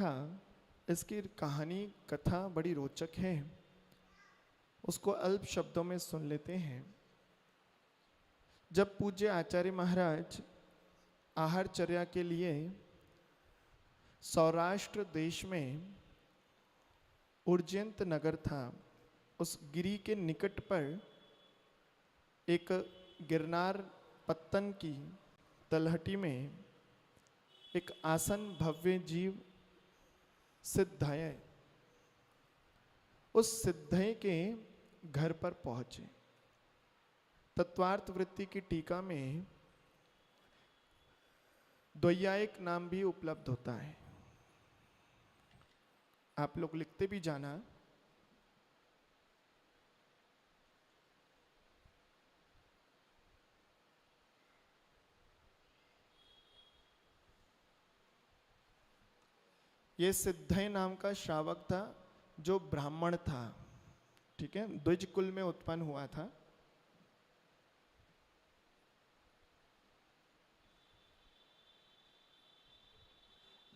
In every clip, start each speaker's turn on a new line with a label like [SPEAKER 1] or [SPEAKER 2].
[SPEAKER 1] लिखा, इसकी कहानी कथा बड़ी रोचक है, उसको अल्प शब्दों में सुन लेते हैं। जब पूज्य आचार्य महाराज आहारचर्या के लिए सौराष्ट्र देश में उज्जैन नगर था, उस गिरी के निकट पर एक गिरनार पत्तन की तलहटी में एक आसन भव्य जीव सिद्धय, उस सिद्धय के घर पर पहुंचे। तत्वार्थ वृत्ति की टीका में द्वैयायिक नाम भी उपलब्ध होता है, आप लोग लिखते भी जाना। ये सिद्धय नाम का श्रावक था जो ब्राह्मण था, ठीक है, द्विज कुल में उत्पन्न हुआ था।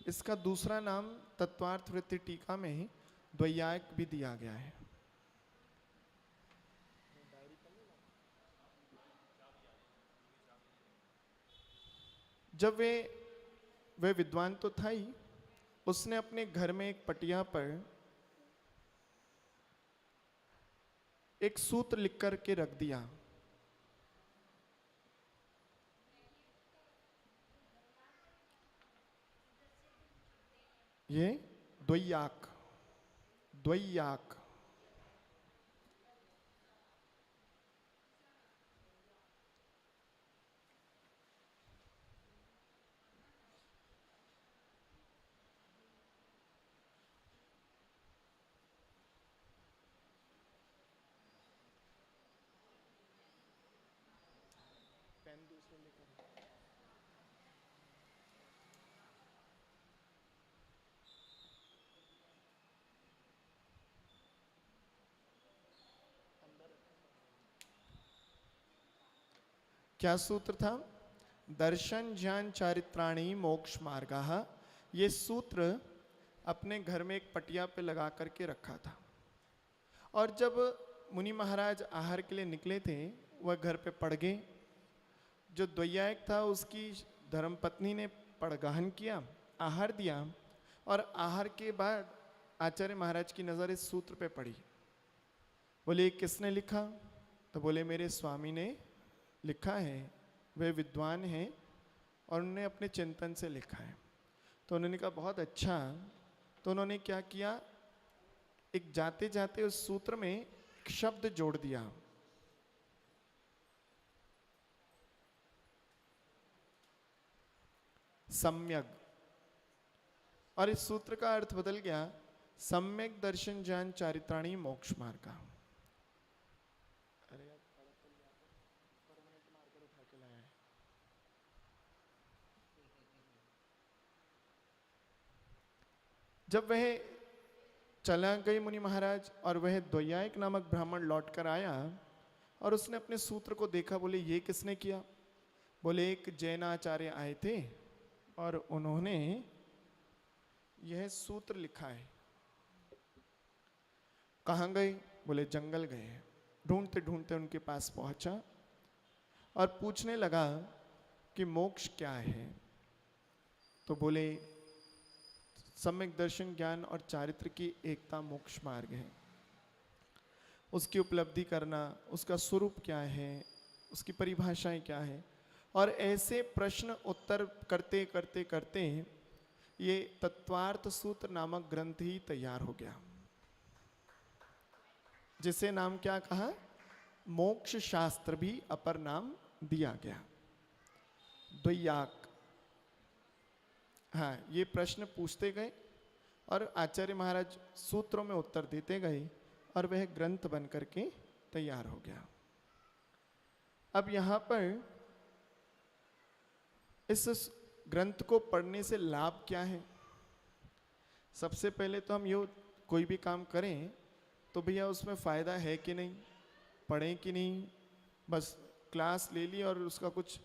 [SPEAKER 1] इसका दूसरा नाम तत्वार्थ वृत्ति टीका में द्वैयायिक भी दिया गया है। जब वे विद्वान तो था ही, उसने अपने घर में एक पटिया पर एक सूत्र लिख कर के रख दिया। ये द्वैयाक, द्वैयाक पेन दूसरे लेकर। क्या सूत्र था? दर्शन ज्ञान चारित्राणी मोक्ष मार्गाः। ये सूत्र अपने घर में एक पटिया पे लगा करके रखा था, और जब मुनि महाराज आहार के लिए निकले थे, वह घर पे पड़ गए। जो द्वैयायिक था उसकी धर्मपत्नी ने पड़गाहन किया, आहार दिया, और आहार के बाद आचार्य महाराज की नज़र इस सूत्र पे पड़ी। बोले किसने लिखा? तो बोले मेरे स्वामी ने लिखा है, वे विद्वान हैं और उन्होंने अपने चिंतन से लिखा है। तो उन्होंने कहा बहुत अच्छा। तो उन्होंने क्या किया, एक जाते जाते उस सूत्र में एक शब्द जोड़ दिया, सम्यक, और इस सूत्र का अर्थ बदल गया, सम्यक दर्शन ज्ञान चारित्राणी मोक्ष मार्ग। अरे उठा के लाया है। जब वह चला गई मुनि महाराज, और वह द्वैयायिक नामक ब्राह्मण लौट कर आया और उसने अपने सूत्र को देखा। बोले ये किसने किया? बोले एक जैनाचार्य आए थे और उन्होंने यह सूत्र लिखा है। कहाँ गए? बोले जंगल गए। ढूंढते ढूंढते उनके पास पहुंचा और पूछने लगा कि मोक्ष क्या है? तो बोले सम्यक दर्शन ज्ञान और चारित्र की एकता मोक्ष मार्ग है। उसकी उपलब्धि करना, उसका स्वरूप क्या है, उसकी परिभाषाएं क्या है, और ऐसे प्रश्न उत्तर करते करते करते ये तत्वार्थ सूत्र नामक ग्रंथ ही तैयार हो गया, जिसे नाम क्या कहा? मोक्ष शास्त्र भी अपर नाम दिया गया, द्वैयाक। हाँ, ये प्रश्न पूछते गए और आचार्य महाराज सूत्रों में उत्तर देते गए और वह ग्रंथ बन करके तैयार हो गया। अब यहाँ पर इस ग्रंथ को पढ़ने से लाभ क्या है? सबसे पहले तो हम ये कोई भी काम करें तो भैया उसमें फ़ायदा है कि नहीं, पढ़ें कि नहीं, बस क्लास ले ली और उसका कुछ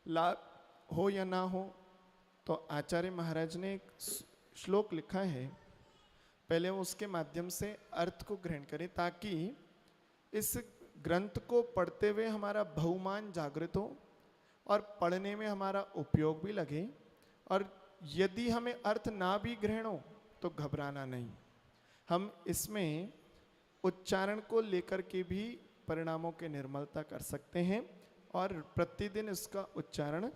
[SPEAKER 1] लाभ हो या ना हो। तो आचार्य महाराज ने श्लोक लिखा है, पहले उसके माध्यम से अर्थ को ग्रहण करें ताकि इस ग्रंथ को पढ़ते हुए हमारा बहुमान जागृत हो और पढ़ने में हमारा उपयोग भी लगे। और यदि हमें अर्थ ना भी ग्रहण हो तो घबराना नहीं, हम इसमें उच्चारण को लेकर के भी परिणामों के निर्मलता कर सकते हैं और प्रतिदिन इसका उच्चारण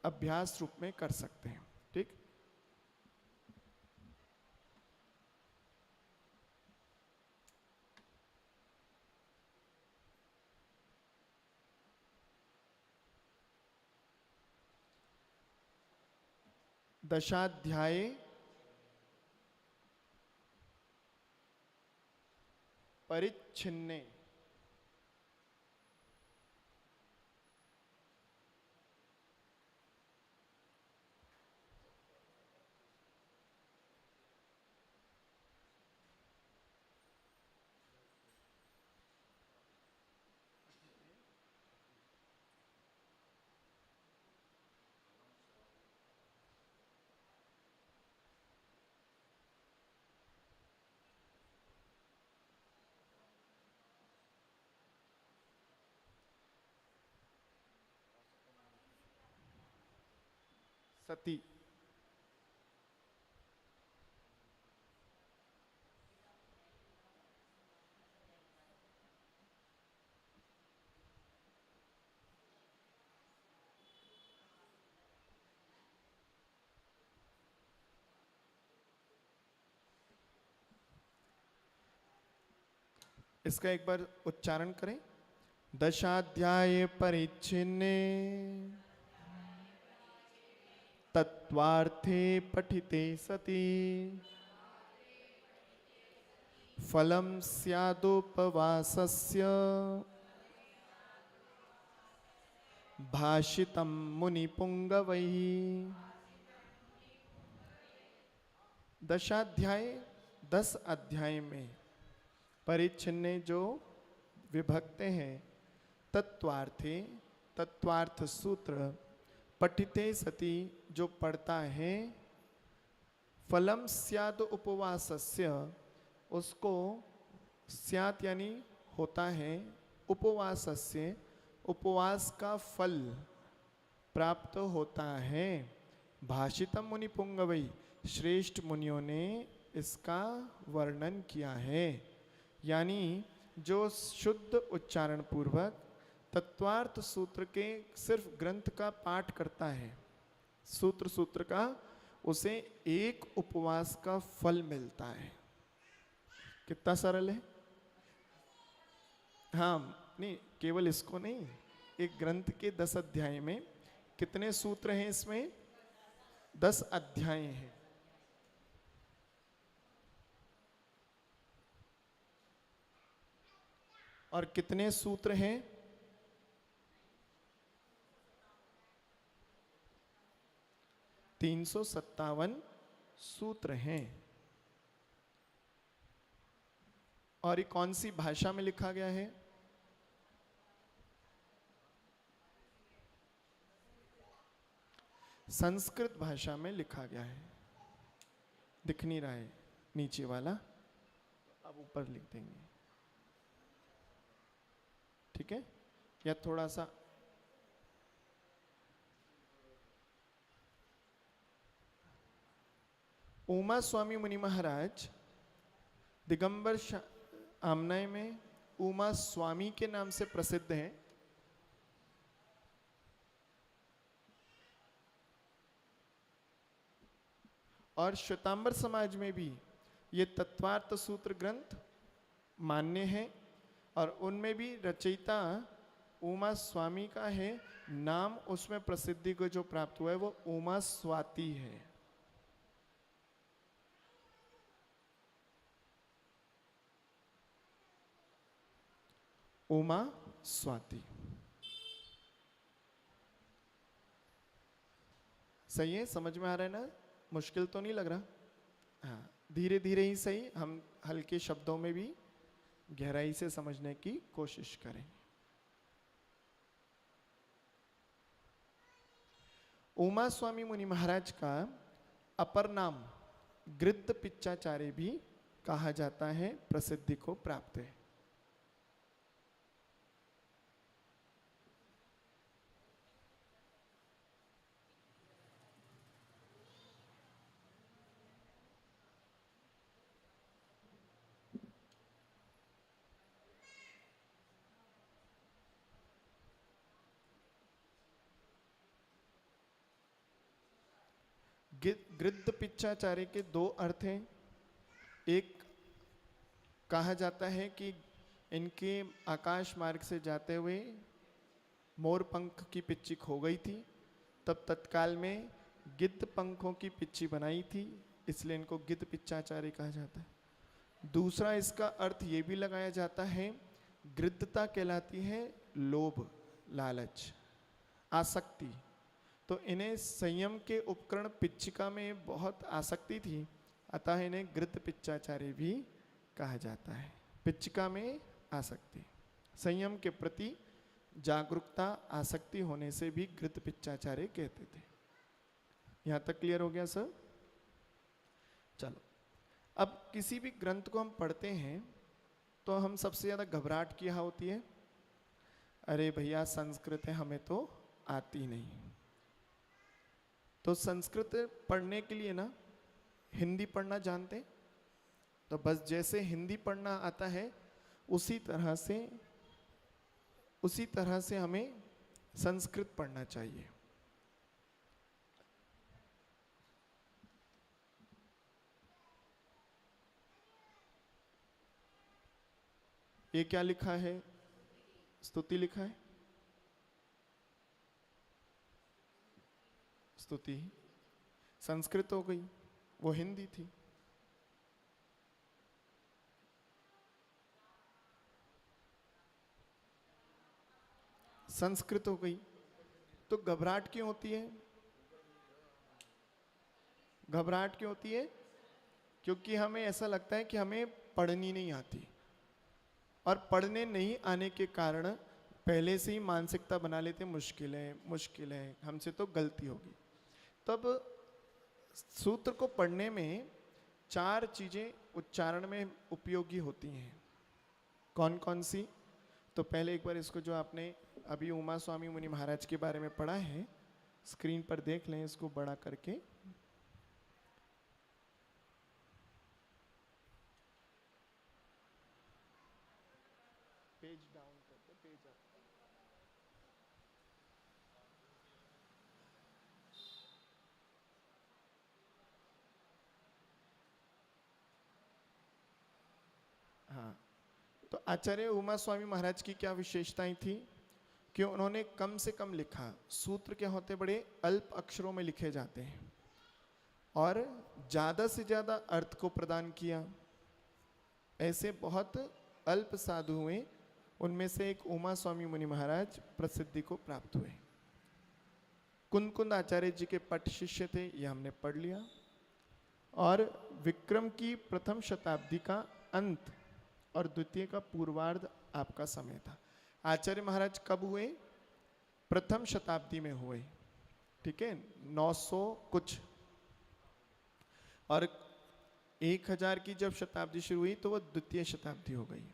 [SPEAKER 1] अभ्यास रूप में कर सकते हैं। ठीक। दशाध्याय परिच्छिन्ने। सती। इसका एक बार उच्चारण करें। दशाध्याय परिच्छिन्ने तत्वार्थे पठिते सति फलं स्यादुपवासस्य भाषितं मुनिपुंगवैः। दशाध्याय 10 अध्याय में परिच्छिन्ने जो विभक्त हैं, तत्वार्थे तत्वार्थ सूत्र, पठिते सति जो पढ़ता है, फलम स्याद उपवासस्य उसको स्यात यानी होता है, उपवासस्य उपवास का फल प्राप्त होता है। भाषितम मुनि पुंगवई श्रेष्ठ मुनियों ने इसका वर्णन किया है। यानी जो शुद्ध उच्चारण पूर्वक तत्वार्थ सूत्र के सिर्फ ग्रंथ का पाठ करता है, सूत्र सूत्र का, उसे एक उपवास का फल मिलता है। कितना सरल है। हाँ, नहीं केवल इसको नहीं, एक ग्रंथ के 10 अध्याय में कितने सूत्र हैं? इसमें 10 अध्याय हैं। और कितने सूत्र हैं? 357 सूत्र हैं। और ये कौन सी भाषा में लिखा गया है? संस्कृत भाषा में लिखा गया है। दिख नहीं रहा है नीचे वाला, अब ऊपर लिख देंगे, ठीक है? या थोड़ा सा उमा स्वामी मुनि महाराज दिगंबर आमनाय में उमा स्वामी के नाम से प्रसिद्ध हैं। और श्वेतांबर समाज में भी ये तत्वार्थ सूत्र ग्रंथ मान्य है और उनमें भी रचयिता उमा स्वामी का है। नाम उसमें प्रसिद्धि को जो प्राप्त हुआ है वो उमा स्वाति है। उमा स्वाति। सही है, समझ में आ रहा है ना? मुश्किल तो नहीं लग रहा? हाँ, धीरे धीरे ही सही, हम हल्के शब्दों में भी गहराई से समझने की कोशिश करें। उमा स्वामी मुनि महाराज का अपर नाम गृद्ध पिच्चाचार्य भी कहा जाता है, प्रसिद्धि को प्राप्त है। गृद्ध पिच्चाचार्य के दो अर्थ हैं। एक कहा जाता है कि इनके आकाश मार्ग से जाते हुए मोर पंख की पिच्ची खो गई थी, तब तत्काल में गिद्ध पंखों की पिच्ची बनाई थी, इसलिए इनको गिद्ध पिच्चाचार्य कहा जाता है। दूसरा इसका अर्थ ये भी लगाया जाता है, गृद्धता कहलाती है लोभ, लालच, आसक्ति। तो इन्हें संयम के उपकरण पिच्चिका में बहुत आसक्ति थी, अतः इन्हें गृद्ध पिच्चाचार्य भी कहा जाता है। पिच्चिका में आसक्ति, संयम के प्रति जागरूकता, आसक्ति होने से भी गृद्ध पिच्चाचार्य कहते थे। यहां तक क्लियर हो गया सर? चलो, अब किसी भी ग्रंथ को हम पढ़ते हैं तो हम सबसे ज्यादा घबराहट क्या होती है? अरे भैया संस्कृत है, हमें तो आती नहीं। तो संस्कृत पढ़ने के लिए ना हिंदी पढ़ना जानते हैं, तो बस जैसे हिंदी पढ़ना आता है उसी तरह से हमें संस्कृत पढ़ना चाहिए। ये क्या लिखा है? स्तुति लिखा है। स्तुति संस्कृत हो गई, वो हिंदी थी। संस्कृत हो गई, तो घबराहट क्यों होती है? घबराहट क्यों होती है? क्योंकि हमें ऐसा लगता है कि हमें पढ़नी नहीं आती, और पढ़ने नहीं आने के कारण पहले से ही मानसिकता बना लेते, मुश्किल है, हमसे तो गलती होगी। तब सूत्र को पढ़ने में 4 चीजें उच्चारण में उपयोगी होती हैं। कौन कौन सी? तो पहले एक बार इसको, जो आपने अभी उमा स्वामी मुनि महाराज के बारे में पढ़ा है, स्क्रीन पर देख लें इसको बड़ा करके। पेज डाउन करके पेज अप। हाँ, तो आचार्य उमा स्वामी महाराज की क्या विशेषताएं थी कि उन्होंने कम से कम लिखा। सूत्र क्या होते, बड़े अल्प अक्षरों में लिखे जाते हैं, और ज्यादा से ज्यादा अर्थ को प्रदान किया। ऐसे बहुत अल्प साधु हुए, उनमें से एक उमा स्वामी मुनि महाराज प्रसिद्धि को प्राप्त हुए। कुंद आचार्य जी के पट शिष्य थे, यह हमने पढ़ लिया। और विक्रम की प्रथम शताब्दी का अंत और द्वितीय का पूर्वार्ध आपका समय था। आचार्य महाराज कब हुए? प्रथम शताब्दी में हुए, ठीक है, 900 कुछ। और 1000 की जब शताब्दी शुरू हुई तो वह द्वितीय शताब्दी हो गई।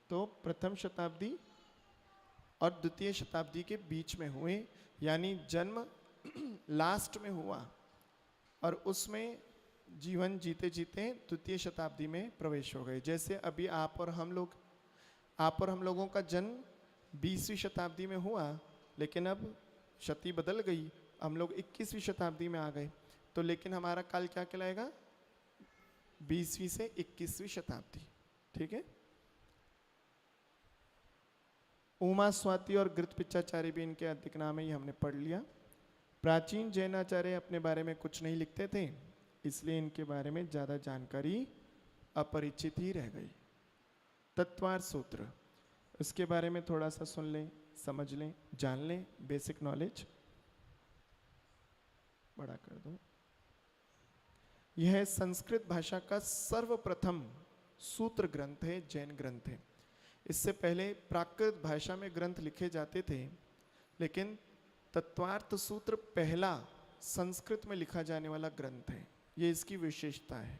[SPEAKER 1] तो प्रथम शताब्दी और द्वितीय शताब्दी के बीच में हुए, यानी जन्म लास्ट में हुआ और उसमें जीवन जीते जीते द्वितीय शताब्दी में प्रवेश हो गए। जैसे अभी आप और हम लोगों का जन्म 20वीं शताब्दी में हुआ, लेकिन अब शती बदल गई, हम लोग 21वीं शताब्दी में आ गए। तो लेकिन हमारा काल क्या कहलाएगा? 20वीं से 21वीं शताब्दी, ठीक है। उमा स्वाति और गृद्ध पिच्चाचार्य भी इनके अधिक नाम है, ये हमने पढ़ लिया। प्राचीन जैनाचार्य अपने बारे में कुछ नहीं लिखते थे, इसलिए इनके बारे में ज्यादा जानकारी अपरिचित ही रह गई। तत्वार्थ सूत्र, इसके बारे में थोड़ा सा सुन लें, समझ लें, जान लें, बेसिक नॉलेज। बड़ा कर दो। यह संस्कृत भाषा का सर्वप्रथम सूत्र ग्रंथ है, जैन ग्रंथ है। इससे पहले प्राकृत भाषा में ग्रंथ लिखे जाते थे, लेकिन तत्वार्थ सूत्र पहला संस्कृत में लिखा जाने वाला ग्रंथ है। ये इसकी विशेषता है।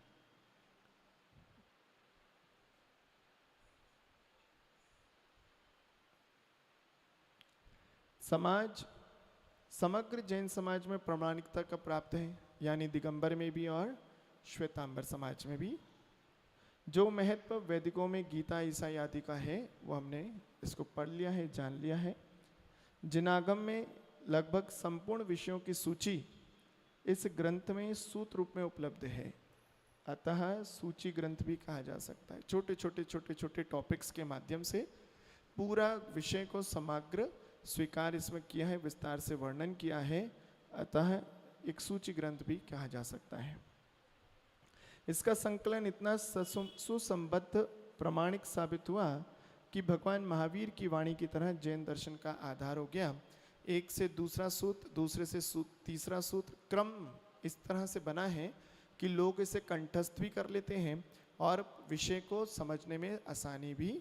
[SPEAKER 1] समाज समग्र जैन समाज में प्रामाणिकता का प्राप्त है, यानी दिगंबर में भी और श्वेतांबर समाज में भी। जो महत्व वैदिकों में गीता ईसाई आदि का है वो हमने इसको पढ़ लिया है, जान लिया है। जिनागम में लगभग संपूर्ण विषयों की सूची इस ग्रंथ में सूत्र रूप में उपलब्ध है, अतः सूची ग्रंथ भी कहा जा सकता है। छोटे छोटे टॉपिक्स के माध्यम से पूरा विषय को समग्र स्वीकार इसमें किया है, विस्तार से वर्णन किया है, अतः एक सूची ग्रंथ भी कहा जा सकता है। इसका संकलन इतना सुसंबद्ध प्रामाणिक साबित हुआ कि भगवान महावीर की वाणी की तरह जैन दर्शन का आधार हो गया। एक से दूसरा सूत्र, दूसरे से तीसरा सूत्र, क्रम इस तरह से बना है कि लोग इसे कंठस्थ भी कर लेते हैं और विषय को समझने में आसानी भी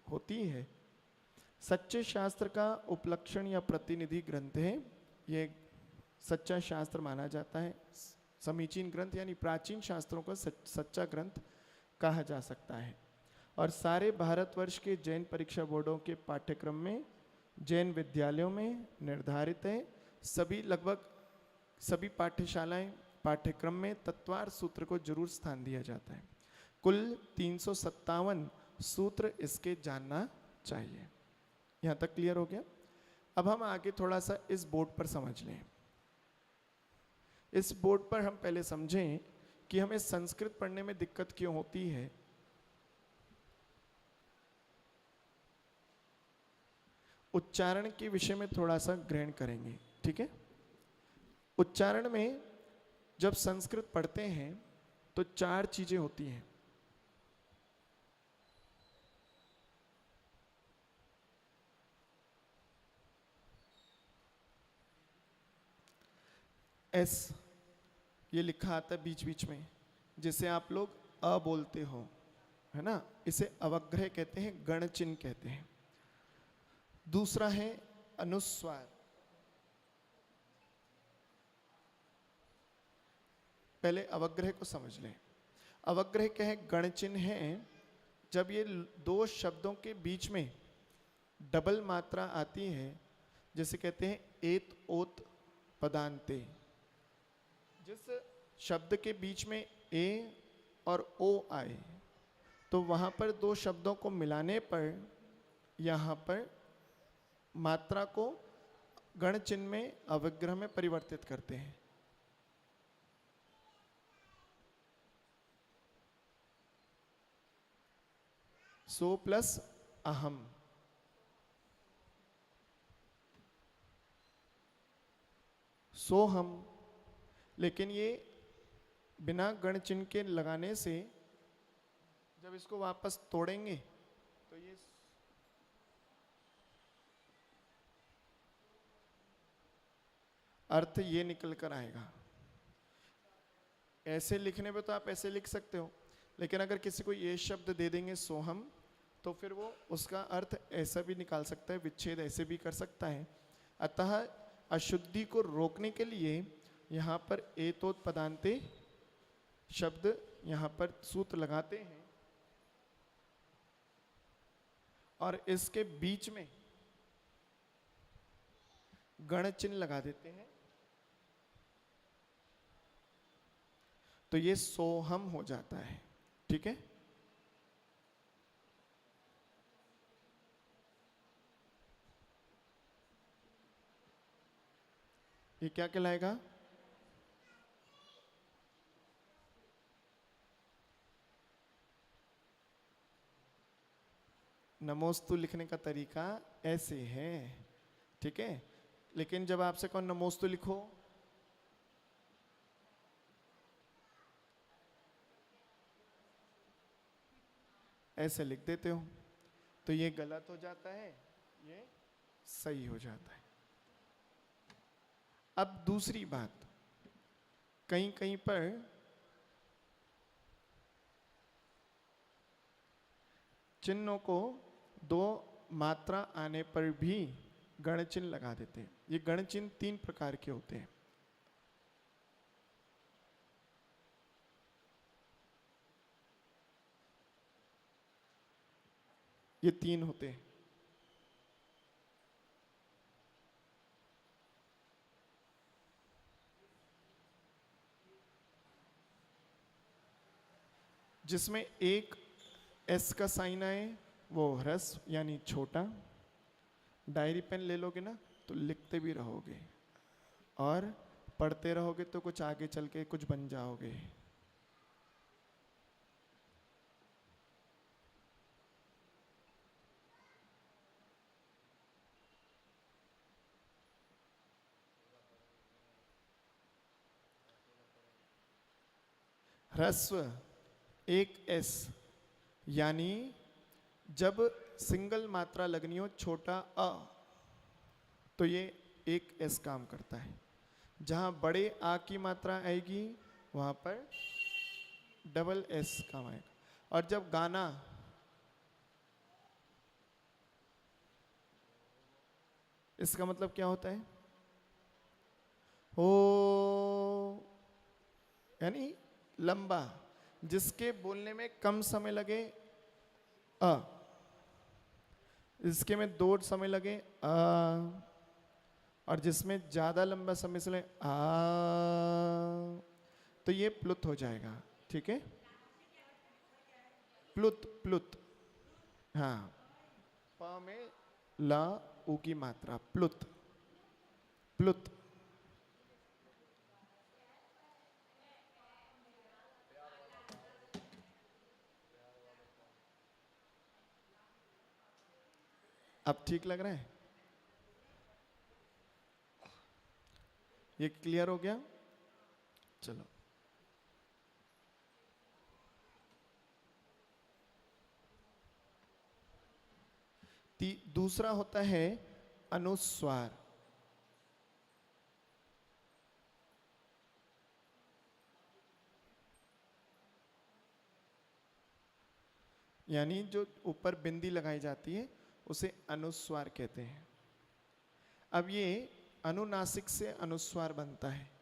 [SPEAKER 1] होती है। सच्चे शास्त्र का उपलक्षण या प्रतिनिधि ग्रंथ है। ये सच्चा शास्त्र माना जाता है। समीचीन ग्रंथ यानी प्राचीन शास्त्रों का सच्चा ग्रंथ कहा जा सकता है। और सारे भारतवर्ष के जैन परीक्षा बोर्डों के पाठ्यक्रम में, जैन विद्यालयों में निर्धारित है। लगभग सभी पाठ्यशालाएं पाठ्यक्रम में तत्वार सूत्र को जरूर स्थान दिया जाता है। कुल 357 सूत्र इसके जानना चाहिए। यहाँ तक क्लियर हो गया। अब हम आगे थोड़ा सा इस बोर्ड पर समझ लें। इस बोर्ड पर हम पहले समझें कि हमें संस्कृत पढ़ने में दिक्कत क्यों होती है। उच्चारण के विषय में थोड़ा सा ग्रहण करेंगे, ठीक है। उच्चारण में जब संस्कृत पढ़ते हैं तो 4 चीजें होती हैं। एस ये लिखा आता है बीच बीच में, जिसे आप लोग अ बोलते हो, है ना, इसे अवग्रह कहते हैं, गण चिन्ह कहते हैं। दूसरा है अनुस्वार। पहले अवग्रह को समझ लें। अवग्रह क्या है? गण चिन्ह है जब ये 2 शब्दों के बीच में डबल मात्रा आती है, जैसे कहते हैं एत ओत पदांते। जिस शब्द के बीच में ए और ओ आए तो वहां पर 2 शब्दों को मिलाने पर यहां पर मात्रा को गण चिन्ह में अवग्रह में परिवर्तित करते हैं। सो प्लस अहम, सो हम। लेकिन ये बिना गण चिन्ह के लगाने से जब इसको वापस तोड़ेंगे तो ये अर्थ ये निकल कर आएगा। ऐसे लिखने पे तो आप ऐसे लिख सकते हो, लेकिन अगर किसी को ये शब्द दे देंगे सोहम, तो फिर वो उसका अर्थ ऐसा भी निकाल सकता है, विच्छेद ऐसे भी कर सकता है। अतः अशुद्धि को रोकने के लिए यहाँ पर एतोत पदांते शब्द यहाँ पर सूत्र लगाते हैं और इसके बीच में गण चिन्ह लगा देते हैं, तो ये सोहम हो जाता है। ठीक है, ये क्या कहलाएगा? नमोस्तु लिखने का तरीका ऐसे है, ठीक है। लेकिन जब आपसे कौन नमोस्तु लिखो, ऐसे लिख देते हो, तो ये गलत हो जाता है, ये सही हो जाता है। अब दूसरी बात, कहीं कहीं पर चिन्हों को 2 मात्रा आने पर भी गण चिन्ह लगा देते हैं। ये गण चिन्ह 3 प्रकार के होते हैं। ये 3 होते हैं। जिसमें एक एस का साइन आए वो ह्रस्व यानी छोटा। डायरी पेन ले लोगे ना तो लिखते भी रहोगे और पढ़ते रहोगे तो कुछ आगे चल के कुछ बन जाओगे। ह्रस्व एक एस यानी जब सिंगल मात्रा लगनी हो छोटा अ तो ये एक एस काम करता है। जहां बड़े आ की मात्रा आएगी वहां पर डबल एस काम आएगा। और जब गाना इसका मतलब क्या होता है? हो यानी लंबा, जिसके बोलने में कम समय लगे अ, इसके में 2 समय लगे अ, और जिसमें ज्यादा लंबा समय से लगे आ, तो ये प्लुत हो जाएगा। ठीक है, प्लुत प्लुत, हाँ, प में ला उ की मात्रा प्लुत प्लुत। अब ठीक लग रहा है? ये क्लियर हो गया? चलो, दूसरा होता है अनुस्वार। यानी जो ऊपर बिंदी लगाई जाती है उसे अनुस्वार कहते हैं। अब ये अनुनासिक से अनुस्वार बनता है।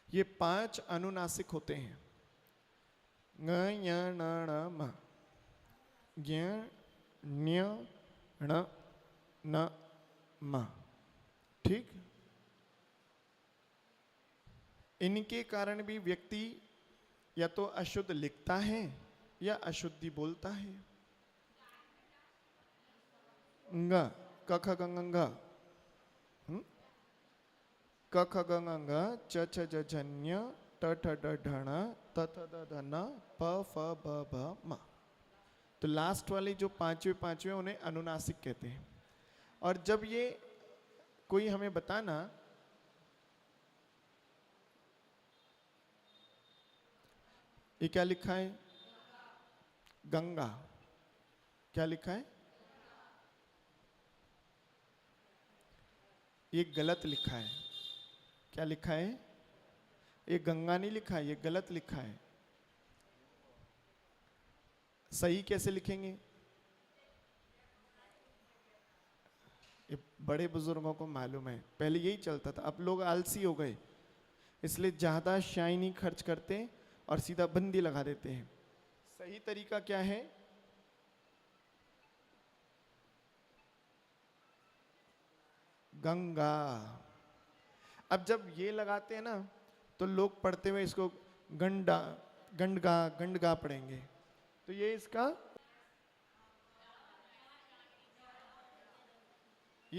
[SPEAKER 1] ये 5 अनुनासिक होते हैं। ङ ञ ण ण म, ज्ञ ण्य ण न म। ठीक, इनके कारण भी व्यक्ति या तो अशुद्ध लिखता है या अशुद्धि बोलता है। ङ क ख ग घ ङ, क ख ग घ ङ, च छ ज झ ञ, ट ठ ड ढ ण, त थ द ध न, प फ ब भ म। तो लास्ट वाले जो पांचवे उन्हें अनुनासिक कहते हैं। और जब ये कोई हमें बताना ये क्या लिखा है? गंगा। क्या लिखा है? ये गलत लिखा है। क्या लिखा है? ये गंगा नहीं लिखा है, ये गलत लिखा है। सही कैसे लिखेंगे? ये बड़े बुजुर्गों को मालूम है, पहले यही चलता था। अब लोग आलसी हो गए, इसलिए ज्यादा शाइनी खर्च करते और सीधा बंदी लगा देते हैं। सही तरीका क्या है? गंगा। अब जब ये लगाते हैं ना तो लोग पढ़ते हुए इसको गंडा गंडगा गंडगा पढ़ेंगे। तो ये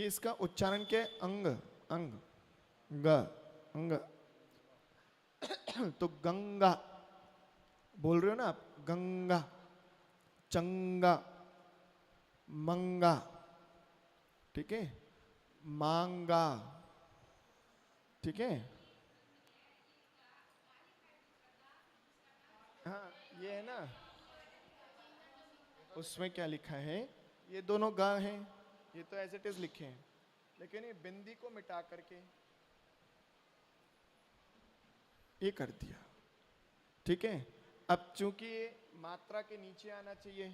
[SPEAKER 1] इसका उच्चारण क्या है? अंग अंग ग अंग। तो गंगा बोल रहे हो ना आप, गंगा, चंगा, मंगा, ठीक है, मांगा, ठीक है। हाँ, ये है ना, उसमें क्या लिखा है? ये दोनों गा हैं, ये तो एज इट इज लिखे हैं, लेकिन ये बिंदी को मिटा करके ये कर दिया। ठीक है, अब चूंकि ये मात्रा के नीचे आना चाहिए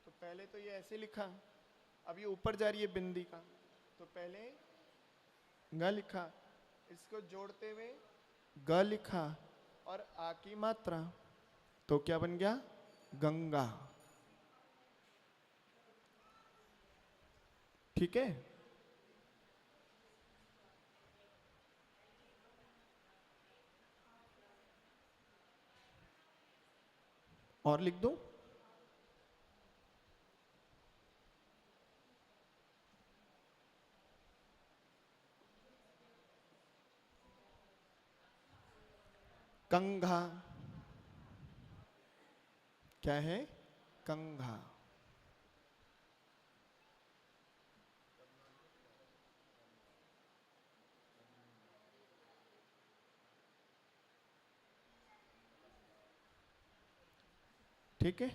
[SPEAKER 1] तो पहले तो ये ऐसे लिखा, अब ये ऊपर जा रही है बिंदी का, तो पहले ग लिखा, इसको जोड़ते हुए ग लिखा और आ की मात्रा, तो क्या बन गया? गंगा। ठीक है। और लिख दो। कंघा। क्या है? कंघा। ठीक है।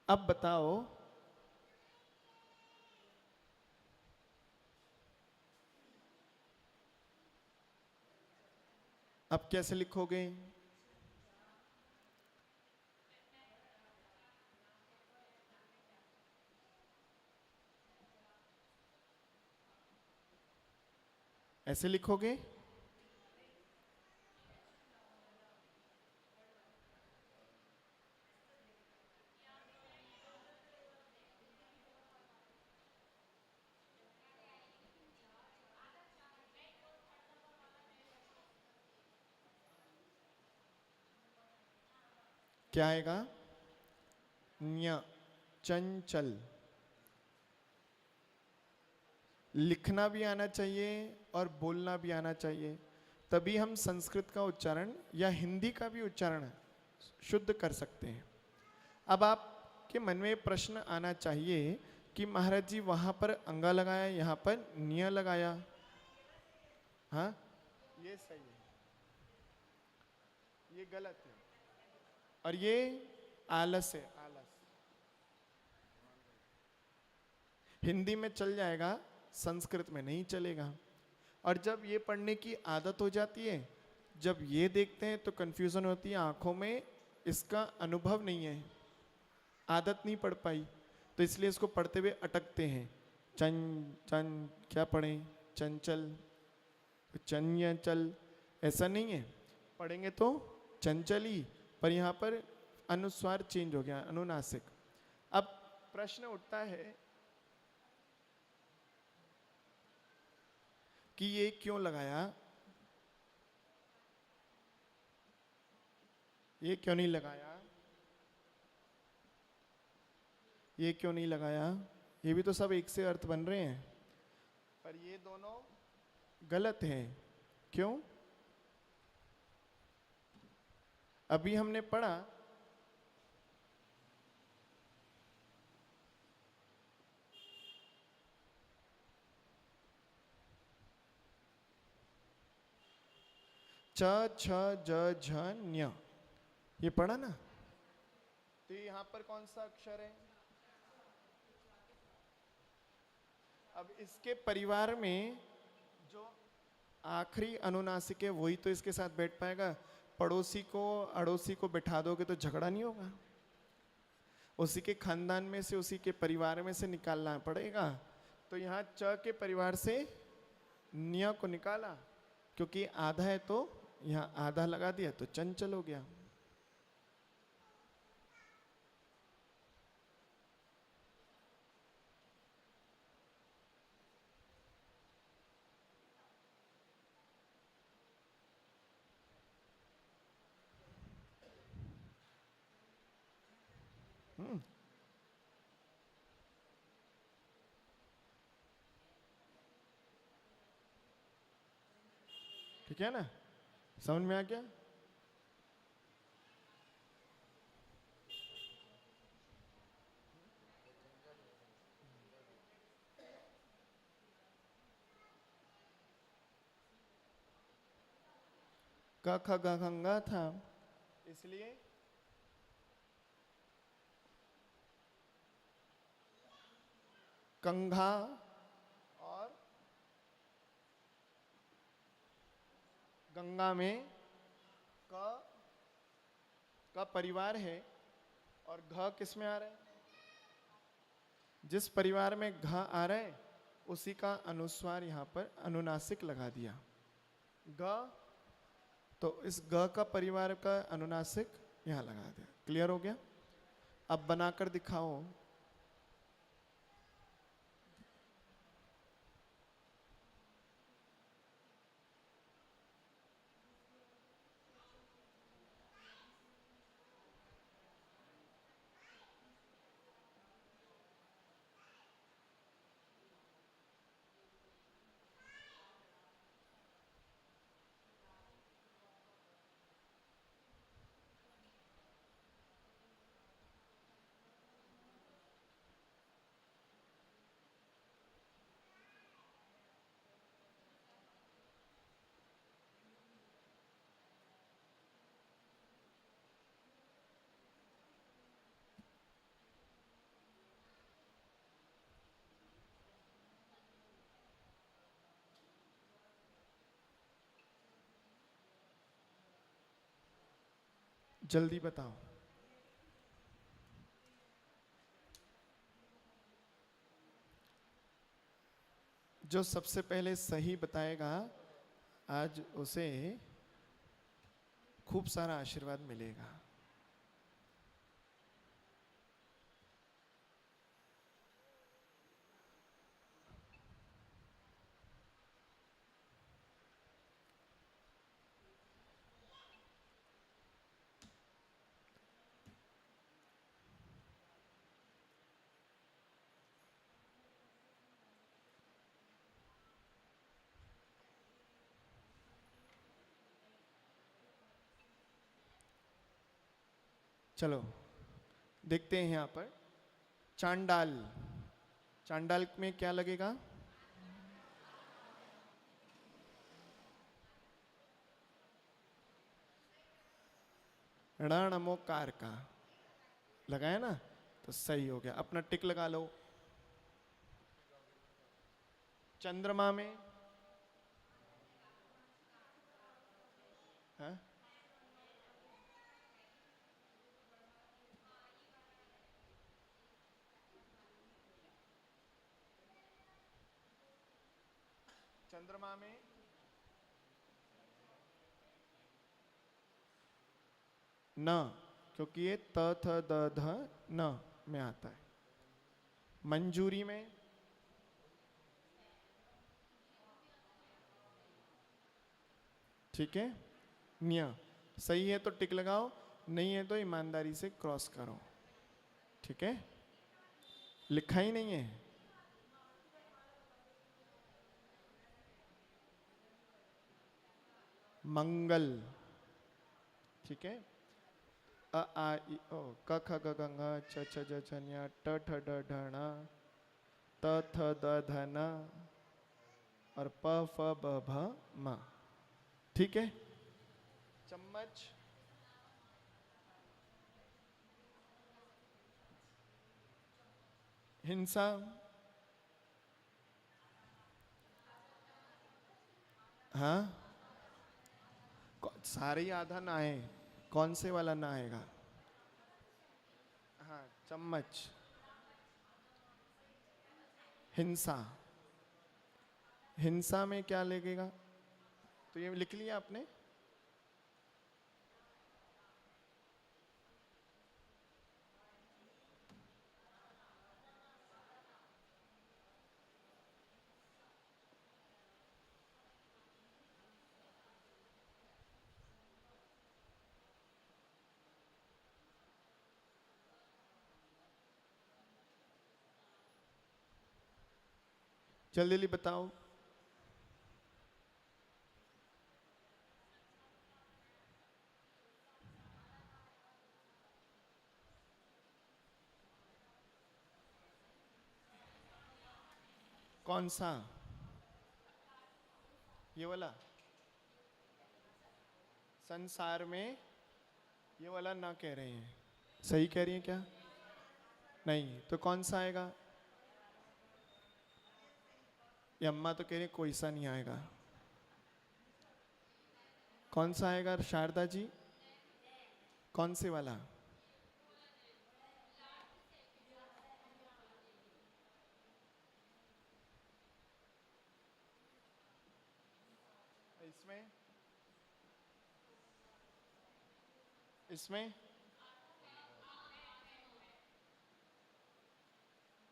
[SPEAKER 1] अब बताओ, अब कैसे लिखोगे? ऐसे लिखोगे? क्या आएगा? न्य, चंचल। लिखना भी आना चाहिए और बोलना भी आना चाहिए, तभी हम संस्कृत का उच्चारण या हिंदी का भी उच्चारण शुद्ध कर सकते हैं। अब आपके मन में प्रश्न आना चाहिए कि महाराज जी वहां पर अंगा लगाया, यहाँ पर निय लगाया। हाँ, ये सही है, ये गलत है, और ये आलस है, आलस। हिंदी में चल जाएगा, संस्कृत में नहीं चलेगा। और जब ये पढ़ने की आदत हो जाती है, जब ये देखते हैं तो कंफ्यूजन होती है, आंखों में इसका अनुभव नहीं है, आदत नहीं पढ़ पाई, तो इसलिए इसको पढ़ते हुए अटकते हैं। चन चन क्या पढ़ें? चंचल, चंचल ऐसा नहीं है, पढ़ेंगे तो चंचली, पर यहाँ पर अनुस्वार चेंज हो गया, अनुनासिक। अब प्रश्न उठता है कि ये क्यों लगाया, ये क्यों नहीं लगाया, ये क्यों नहीं लगाया? ये भी तो सब एक से अर्थ बन रहे हैं, पर ये दोनों गलत हैं। क्यों? अभी हमने पढ़ा च छ ज झ न्य, ये पढ़ा ना? तो यहां पर कौन सा अक्षर है? अब इसके परिवार में जो आखिरी अनुनासिक है वही तो इसके साथ बैठ पाएगा। पड़ोसी को अड़ोसी को बैठा दोगे तो झगड़ा नहीं होगा, उसी के खानदान में से, उसी के परिवार में से निकालना पड़ेगा। तो यहाँ च के परिवार से न्य को निकाला, क्योंकि आधा है तो यहाँ आधा लगा दिया तो चंचल हो गया। ठीक है ना? समझ में आ गया? क ख ग घ था, इसलिए कंघा और गंगा में क का परिवार है, और घ किस में आ रहा है? जिस परिवार में घ आ रहा है उसी का अनुस्वार यहाँ पर अनुनासिक लगा दिया। ग, तो इस ग का परिवार का अनुनासिक यहां लगा दिया। क्लियर हो गया? अब बनाकर दिखाओ। जल्दी बताओ। जो सबसे पहले सही बताएगा आज उसे खूब सारा आशीर्वाद मिलेगा। चलो देखते हैं यहां पर। चांडाल, चांडाल में क्या लगेगा? रणमोकार का लगाया ना, तो सही हो गया। अपना टिक लगा लो। चंद्रमा में है? चंद्रमा में न, क्योंकि ये त थ द ध न में आता है। मंजूरी में ठीक है। न्य सही है तो टिक लगाओ, नहीं है तो ईमानदारी से क्रॉस करो। ठीक है, लिखा ही नहीं है। मंगल, ठीक है। अ आ इ ओ क ख ग घ ङ छ छ ज छ ञ ट ठ ड ढ ण त थ द ध न और प फ ब भ म। ठीक है। चम्मच, हिंसा, हाँ सारे ही आधा ना है, कौन से वाला ना आएगा? हाँ चम्मच, हिंसा, हिंसा में क्या लगेगा? तो ये लिख लिया आपने? जल्दी जल्दी बताओ। कौन सा? ये वाला? संसार में ये वाला ना कह रहे हैं, सही कह रही हैं क्या? नहीं तो कौन सा आएगा? ये अम्मा तो कह रही है कोई सा नहीं आएगा। कौन सा आएगा शारदा जी? कौन से वाला? इसमें इसमें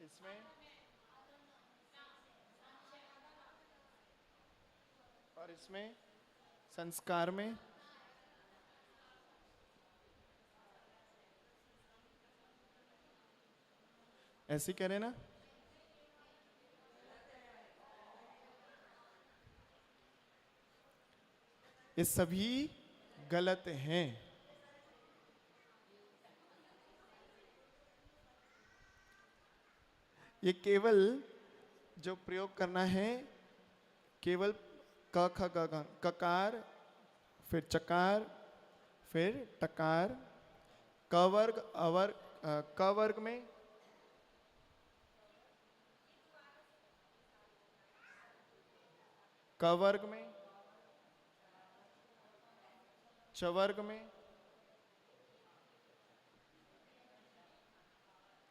[SPEAKER 1] इसमें और इसमें संस्कार में ऐसे कह रहे ना। ये सभी गलत हैं। ये केवल जो प्रयोग करना है, केवल क ख ग घ, ककार, फिर चकार, फिर टकार, क वर्ग अवर्ग, क वर्ग में क वर्ग में, च वर्ग में,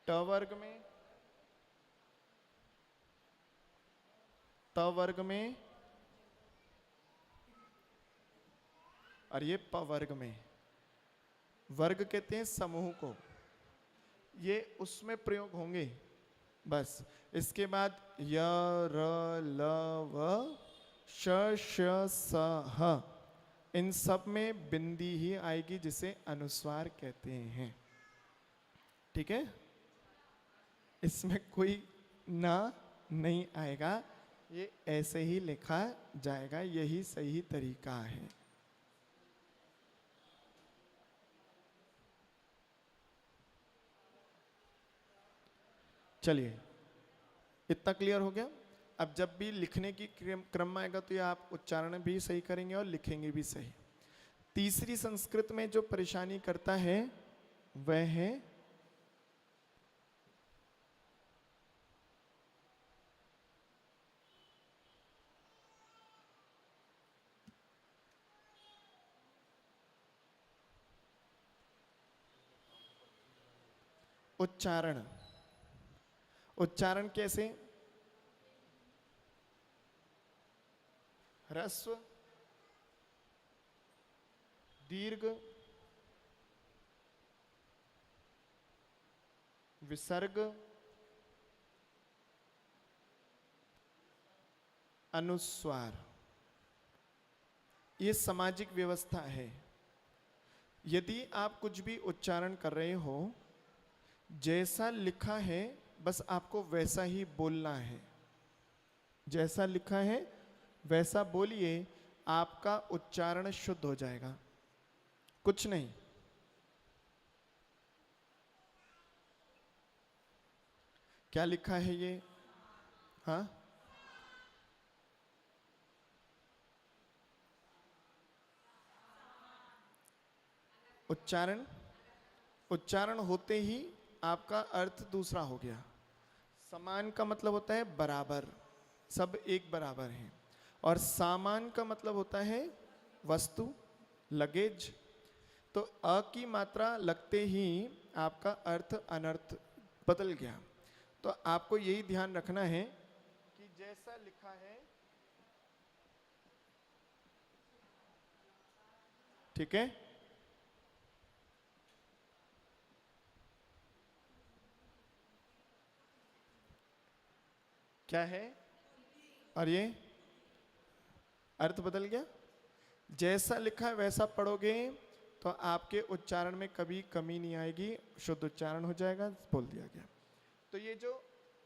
[SPEAKER 1] ट वर्ग में, त वर्ग में और ये प वर्ग में। वर्ग कहते हैं समूह को, ये उसमें प्रयोग होंगे बस। इसके बाद य र ल व श श स ह, इन सब में बिंदी ही आएगी जिसे अनुस्वार कहते हैं। ठीक है, इसमें कोई ना नहीं आएगा, ये ऐसे ही लिखा जाएगा, यही सही तरीका है। चलिए, इतना क्लियर हो गया। अब जब भी लिखने की क्रम आएगा तो ये आप उच्चारण भी सही करेंगे और लिखेंगे भी सही। तीसरी संस्कृत में जो परेशानी करता है वह है उच्चारण। उच्चारण कैसे? ह्रस्व, दीर्घ, विसर्ग, अनुस्वार, ये सामाजिक व्यवस्था है। यदि आप कुछ भी उच्चारण कर रहे हो, जैसा लिखा है बस आपको वैसा ही बोलना है। जैसा लिखा है वैसा बोलिए, आपका उच्चारण शुद्ध हो जाएगा, कुछ नहीं। क्या लिखा है ये? हाँ, उच्चारण, उच्चारण होते ही आपका अर्थ दूसरा हो गया। समान का मतलब होता है बराबर, सब एक बराबर हैं। और सामान का मतलब होता है वस्तु, लगेज। तो अ की मात्रा लगते ही आपका अर्थ अनर्थ बदल गया। तो आपको यही ध्यान रखना है कि जैसा लिखा है, ठीक है। क्या है? और ये अर्थ बदल गया। जैसा लिखा है वैसा पढ़ोगे तो आपके उच्चारण में कभी कमी नहीं आएगी, शुद्ध उच्चारण हो जाएगा, बोल दिया गया। तो ये जो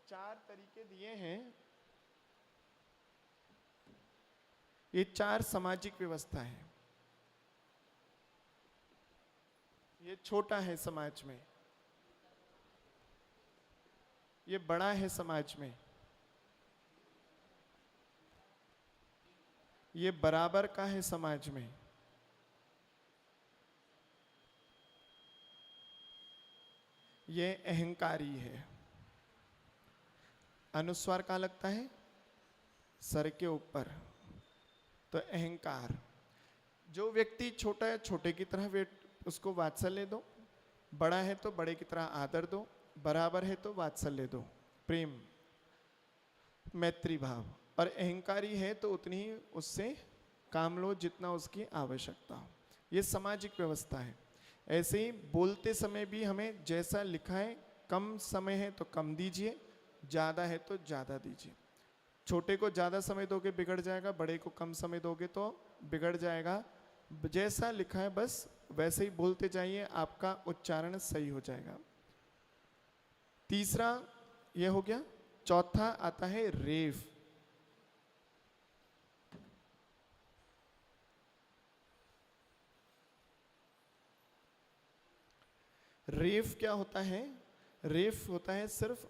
[SPEAKER 1] 4 तरीके दिए हैं, ये 4 सामाजिक व्यवस्था है। ये छोटा है समाज में, ये बड़ा है समाज में, ये बराबर का है समाज में, ये अहंकारी है। अनुस्वार कहाँ लगता है? सर के ऊपर, तो अहंकार। जो व्यक्ति छोटा है छोटे की तरह उसको वात्सल्य दो, बड़ा है तो बड़े की तरह आदर दो, बराबर है तो वात्सल्य दो, प्रेम, मैत्री भाव। और अहंकारी है तो उतनी ही उससे काम लो जितना उसकी आवश्यकता हो। ये सामाजिक व्यवस्था है। ऐसे ही बोलते समय भी हमें जैसा लिखा है, कम समय है तो कम दीजिए, ज़्यादा है तो ज़्यादा दीजिए। छोटे को ज़्यादा समय दोगे बिगड़ जाएगा, बड़े को कम समय दोगे तो बिगड़ जाएगा। जैसा लिखा है बस वैसे ही बोलते जाइए, आपका उच्चारण सही हो जाएगा। तीसरा ये हो गया। चौथा आता है रेफ। रेफ क्या होता है? रेफ होता है सिर्फ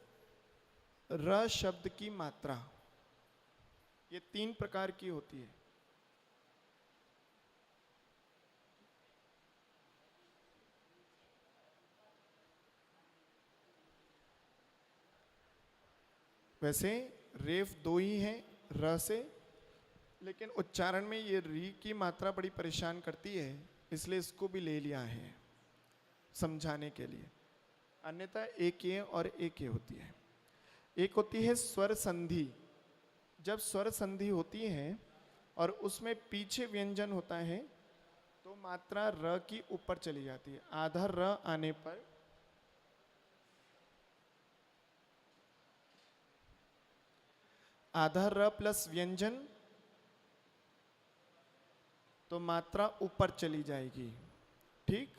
[SPEAKER 1] र शब्द की मात्रा। ये 3 प्रकार की होती है। वैसे रेफ 2 ही है र से, लेकिन उच्चारण में ये री की मात्रा बड़ी परेशान करती है, इसलिए इसको भी ले लिया है समझाने के लिए। अन्यथा एक ये और एक ये होती है। एक होती है स्वर संधि। जब स्वर संधि होती है और उसमें पीछे व्यंजन होता है तो मात्रा र की ऊपर चली जाती है। आधा र आने पर आधा र प्लस व्यंजन तो मात्रा ऊपर चली जाएगी। ठीक।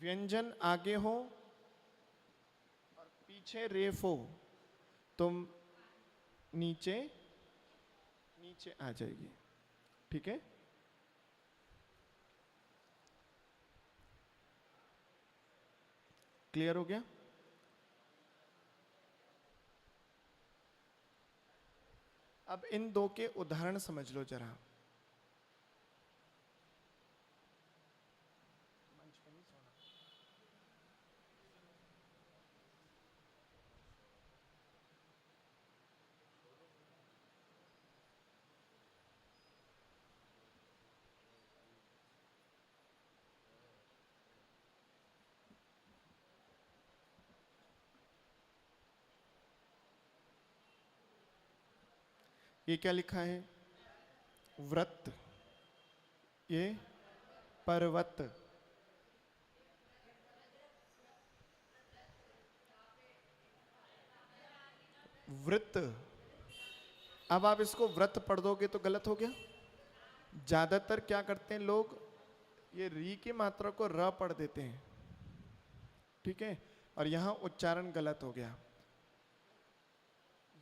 [SPEAKER 1] व्यंजन आगे हो और पीछे रेफ हो तो नीचे नीचे आ जाएगी। ठीक है। क्लियर हो गया? अब इन दो के उदाहरण समझ लो जरा। ये क्या लिखा है? व्रत। ये पर्वत। वृत्त। अब आप इसको व्रत पढ़ दोगे तो गलत हो गया। ज्यादातर क्या करते हैं लोग, ये री की मात्रा को र पढ़ देते हैं। ठीक है, और यहां उच्चारण गलत हो गया।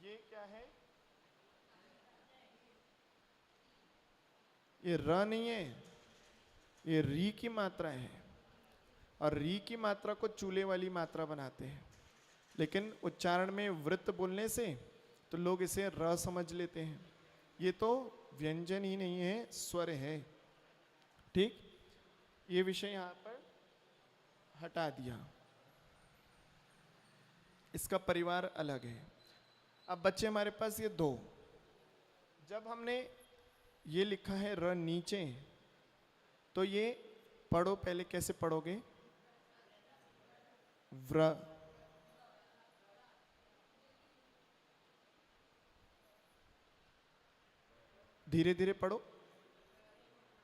[SPEAKER 1] ये क्या है? ये र नहीं है, ये री की मात्रा है। और री की मात्रा को चूले वाली मात्रा बनाते हैं, लेकिन उच्चारण में वृत्त बोलने से तो लोग इसे र समझ लेते हैं। ये तो व्यंजन ही नहीं है, स्वर है। ठीक। ये विषय यहां पर हटा दिया, इसका परिवार अलग है। अब बच्चे हमारे पास ये दो। जब हमने ये लिखा है र नीचे, तो ये पढ़ो, पहले कैसे पढ़ोगे? व्र। धीरे धीरे पढ़ो।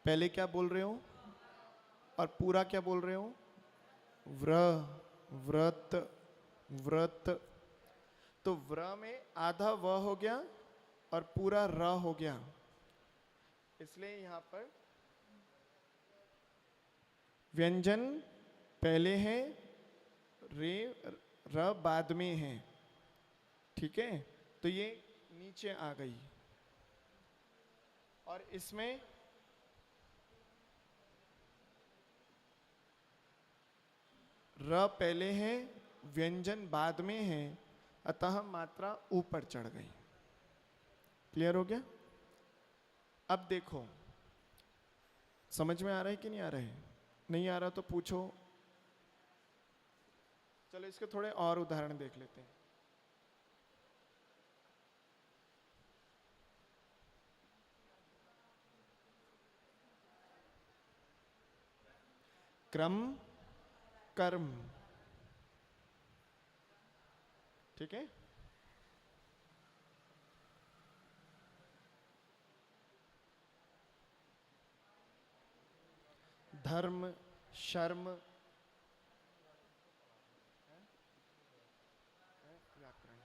[SPEAKER 1] पहले क्या बोल रहे हो और पूरा क्या बोल रहे हो? व्र, व्रत, व्रत। तो व्र में आधा व हो गया और पूरा र हो गया, इसलिए यहां पर व्यंजन पहले है, रे र बाद में है। ठीक है, तो ये नीचे आ गई। और इसमें र पहले है, व्यंजन बाद में है, अतः मात्रा ऊपर चढ़ गई। क्लियर हो गया? अब देखो, समझ में आ रहा है कि नहीं आ रहा है? नहीं आ रहा तो पूछो। चलो इसके थोड़े और उदाहरण देख लेते हैं। क्रम, कर्म। ठीक है। धर्म, शर्म, व्याकरण,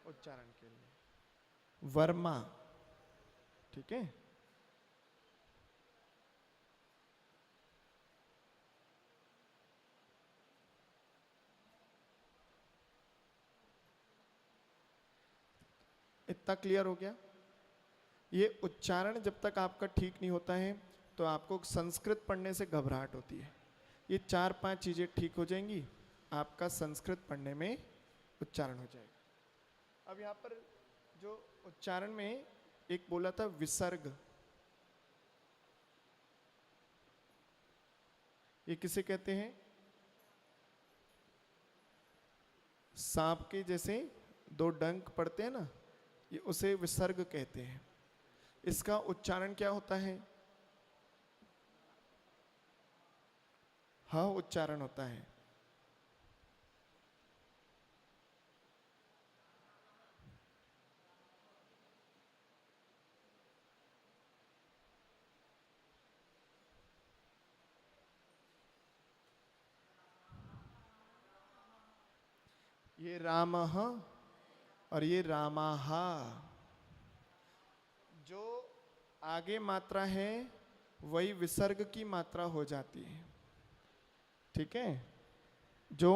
[SPEAKER 1] उच्चारण के लिए वर्मा। ठीक है। इतना क्लियर हो गया। ये उच्चारण जब तक आपका ठीक नहीं होता है तो आपको संस्कृत पढ़ने से घबराहट होती है। ये 4-5 चीज़ें ठीक हो जाएंगी, आपका संस्कृत पढ़ने में उच्चारण हो जाएगा। अब यहाँ पर जो उच्चारण में एक बोला था विसर्ग, ये किसे कहते हैं? सांप के जैसे 2 डंक पड़ते हैं ना, ये उसे विसर्ग कहते हैं। इसका उच्चारण क्या होता है? ह उच्चारण होता है। ये रामः और ये रामाः। जो आगे मात्रा है वही विसर्ग की मात्रा हो जाती है। ठीक है। जो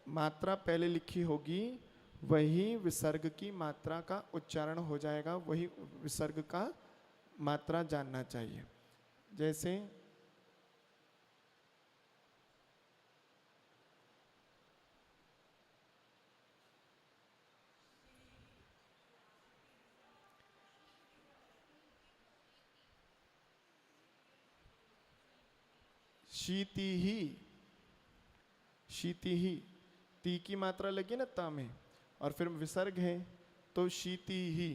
[SPEAKER 1] मात्रा पहले लिखी होगी वही विसर्ग की मात्रा का उच्चारण हो जाएगा, वही विसर्ग का मात्रा जानना चाहिए। जैसे शीति ही, शीति ही, ती की मात्रा लगी ना ता में, और फिर विसर्ग है तो शीति ही।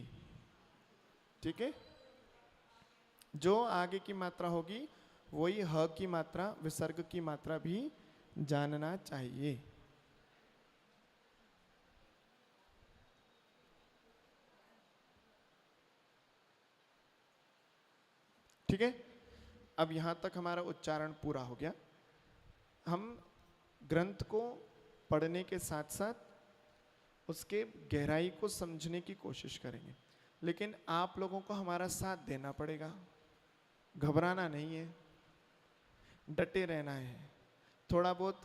[SPEAKER 1] ठीक है। जो आगे की मात्रा होगी वही ह की मात्रा, विसर्ग की मात्रा भी जानना चाहिए। ठीक है। अब यहां तक हमारा उच्चारण पूरा हो गया। हम ग्रंथ को पढ़ने के साथ साथ उसके गहराई को समझने की कोशिश करेंगे, लेकिन आप लोगों को हमारा साथ देना पड़ेगा। घबराना नहीं है, डटे रहना है। थोड़ा बहुत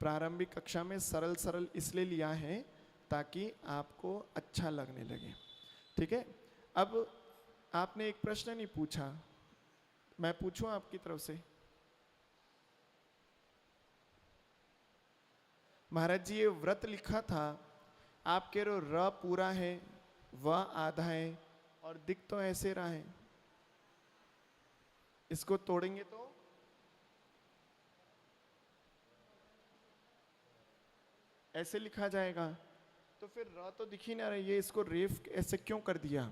[SPEAKER 1] प्रारंभिक कक्षा में सरल सरल इसलिए लिया है ताकि आपको अच्छा लगने लगे। ठीक है। अब आपने एक प्रश्न नहीं पूछा, मैं पूछूं आपकी तरफ से? महाराज जी ये व्रत लिखा था, आप कह रहे हो र पूरा है, व आधा है और दिख तो ऐसे रहा है, इसको तोड़ेंगे तो ऐसे लिखा जाएगा। तो फिर र तो दिख ही ना रही है, इसको रेफ ऐसे क्यों कर दिया?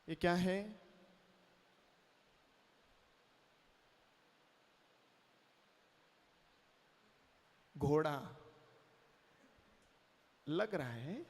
[SPEAKER 1] ये क्या है? घोड़ा लग रहा है।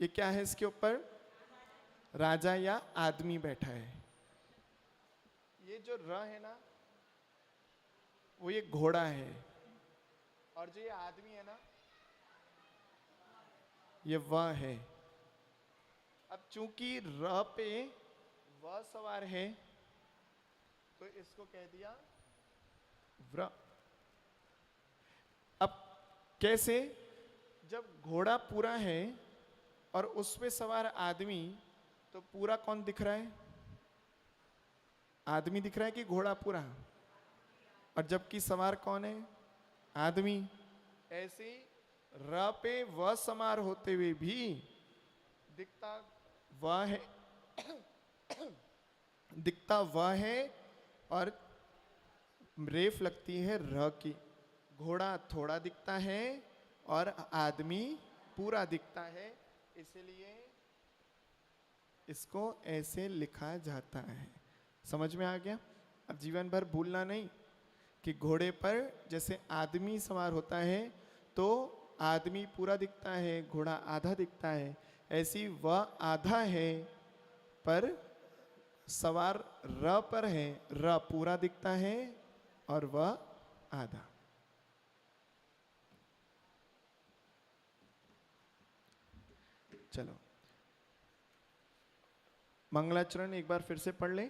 [SPEAKER 1] ये क्या है? इसके ऊपर राजा या आदमी बैठा है। ये जो र है ना वो ये घोड़ा है, और जो ये आदमी है ना ये व है। अब चूंकि र पे व सवार है तो इसको कह दिया व्र। अब कैसे? जब घोड़ा पूरा है और उस पे सवार आदमी, तो पूरा कौन दिख रहा है? आदमी दिख रहा है कि घोड़ा पूरा? और जबकि सवार कौन है? आदमी। ऐसे र पे व समार होते हुए भी दिखता वह है दिखता वह है और रेफ लगती है र की। घोड़ा थोड़ा दिखता है और आदमी पूरा दिखता है, इसलिए इसको ऐसे लिखा जाता है। समझ में आ गया? अब जीवन भर भूलना नहीं कि घोड़े पर जैसे आदमी सवार होता है तो आदमी पूरा दिखता है, घोड़ा आधा दिखता है, ऐसी वह आधा है पर सवार र पर है, र पूरा दिखता है और वह आधा। चलो मंगलाचरण एक बार फिर से पढ़ ले।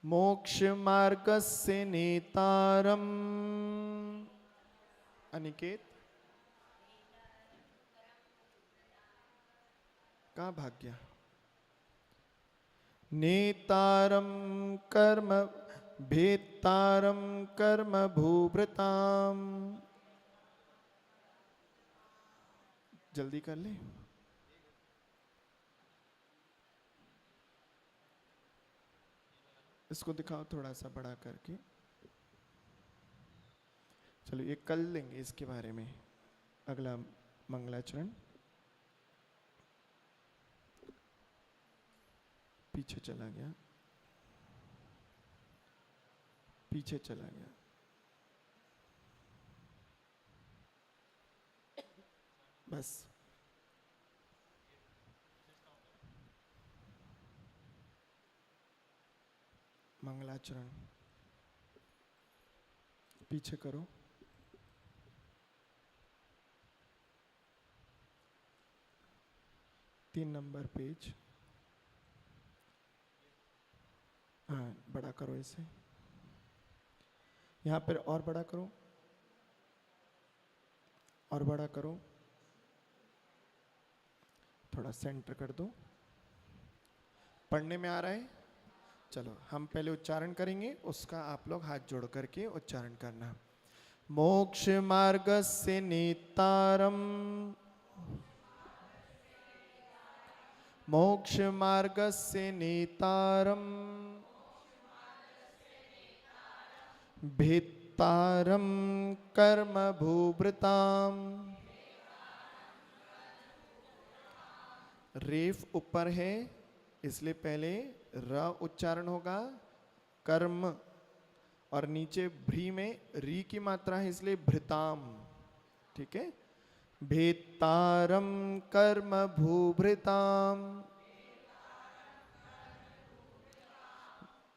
[SPEAKER 1] मोक्ष मार्गस्य नेतारम, अनिकेत कहाँ भाग गया? नेतारम कर्म भेत्तारम कर्म भूभृताम, जल्दी कर ले। इसको दिखाओ थोड़ा सा बड़ा करके। चलो ये कल लेंगे इसके बारे में, अगला मंगलाचरण। पीछे चला गया, पीछे चला गया। बस मंगलाचरण पीछे करो। तीन नंबर पेज, हाँ बड़ा करो इसे, यहाँ पर और बड़ा करो, और बड़ा करो, थोड़ा सेंटर कर दो। पढ़ने में आ रहा है? चलो हम पहले उच्चारण करेंगे, उसका आप लोग हाथ जोड़ करके उच्चारण करना। मोक्ष मार्गस्य नेतारम, मोक्ष मार्गस्य नेतारम, भेत्तारम कर्म भूभृताम। रेफ ऊपर है इसलिए पहले र उच्चारण होगा, कर्म, और नीचे भ्री में री की मात्रा है इसलिए भृताम। ठीक है? भेत्तारम कर्म भूभृताम,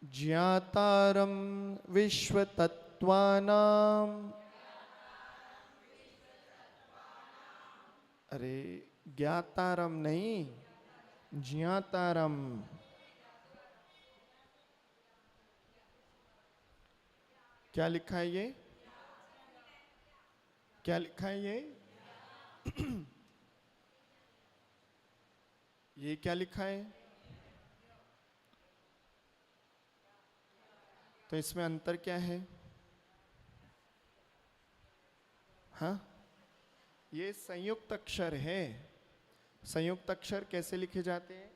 [SPEAKER 1] ज्ञातारम विश्व तत्वानाम। अरे ज्ञातारम नहीं, ज्ञातारम। क्या लिखा है ये? क्या लिखा है ये? ये क्या लिखा है? तो इसमें अंतर क्या है? हाँ, ये संयुक्त अक्षर है। संयुक्त अक्षर कैसे लिखे जाते हैं?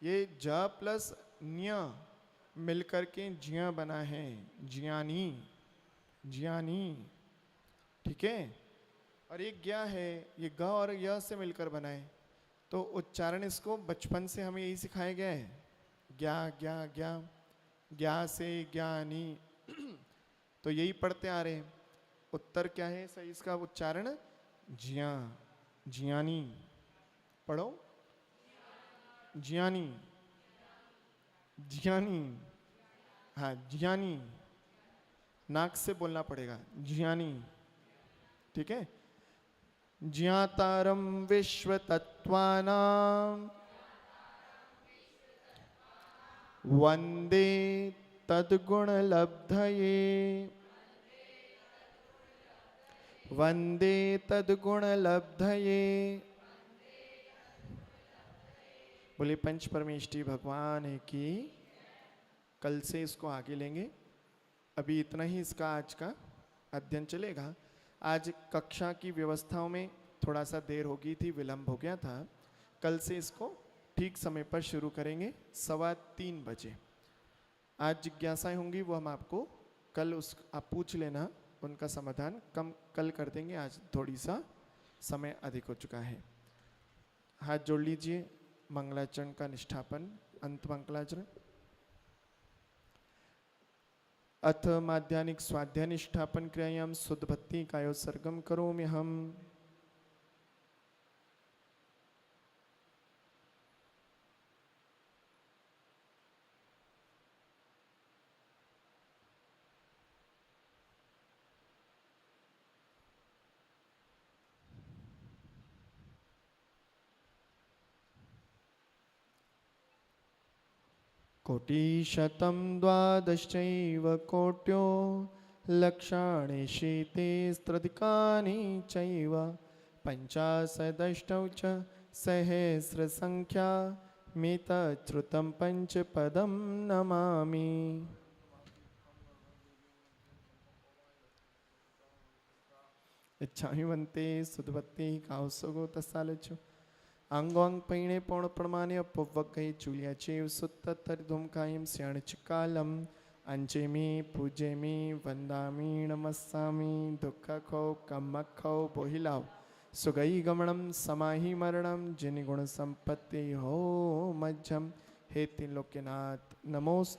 [SPEAKER 1] ये ज प्लस न्य मिलकर के ज्ञ बना है, ज्ञानी, ज्ञानी। ठीक है? और ये ज्ञ है, ये ग और य से मिलकर बना है। तो उच्चारण इसको बचपन से हमें यही सिखाया गया है, ज्ञा ज्ञा ज्ञा, ज्ञा से ज्ञानी। तो यही पढ़ते आ रहे हैं। उत्तर क्या है सही इसका उच्चारण? ज्ञा, ज्ञानी। पढ़ो, ज्ञानी, ज्ञानी। हाँ ज्ञानी, नाक से बोलना पड़ेगा, ज्ञानी। ठीक है? ज्ञातारम विश्व तत्वानाम, वंदे तद्गुण लब्धये, वंदे तद्गुण लब्धये। बोले पंच परमेष्टि भगवान की। कल से इसको आगे लेंगे, अभी इतना ही इसका आज का अध्ययन चलेगा। आज कक्षा की व्यवस्थाओं में थोड़ा सा देर हो गई थी, विलंब हो गया था। कल से इसको ठीक समय पर शुरू करेंगे 3:15 बजे। आज जिज्ञासाएं होंगी वो हम आपको कल उस आप पूछ लेना, उनका समाधान कल कर देंगे। आज थोड़ी सा समय अधिक हो चुका है। हाथ जोड़ लीजिए, मंगलाचरण का निष्ठापन, अंत मंगलाचरण। अथ माध्यानिक स्वाध्याय निष्ठापन क्रियायाम शुद्ध भक्ति कायोत्सर्गम करोमि हम। कोटिशतं द्वादशैव कोट्यो लक्षाणि शीतिस्त्रधिकानि चैव पञ्चाशदष्टौ च सहस्रसङ्ख्या मितच्छ्रुतं पञ्चपदं नमामि। इच्छामिवन्ते सुधवत्ते काउसगो तस्सालचो अंगोंग पैणे पौण प्रमाणे अपवकै चुलियाचे सुत्तर धूमकायम स्याणचिकालम अंचेमी पूजेमी वंदामी नमस्सामी दुःखखो कम्मखो बोहिलाव सुगई गमनम समाहि मरणम जिन गुण संपत्ति हो मज्जम। हे तीन लोक के नाथ नमोस्तु।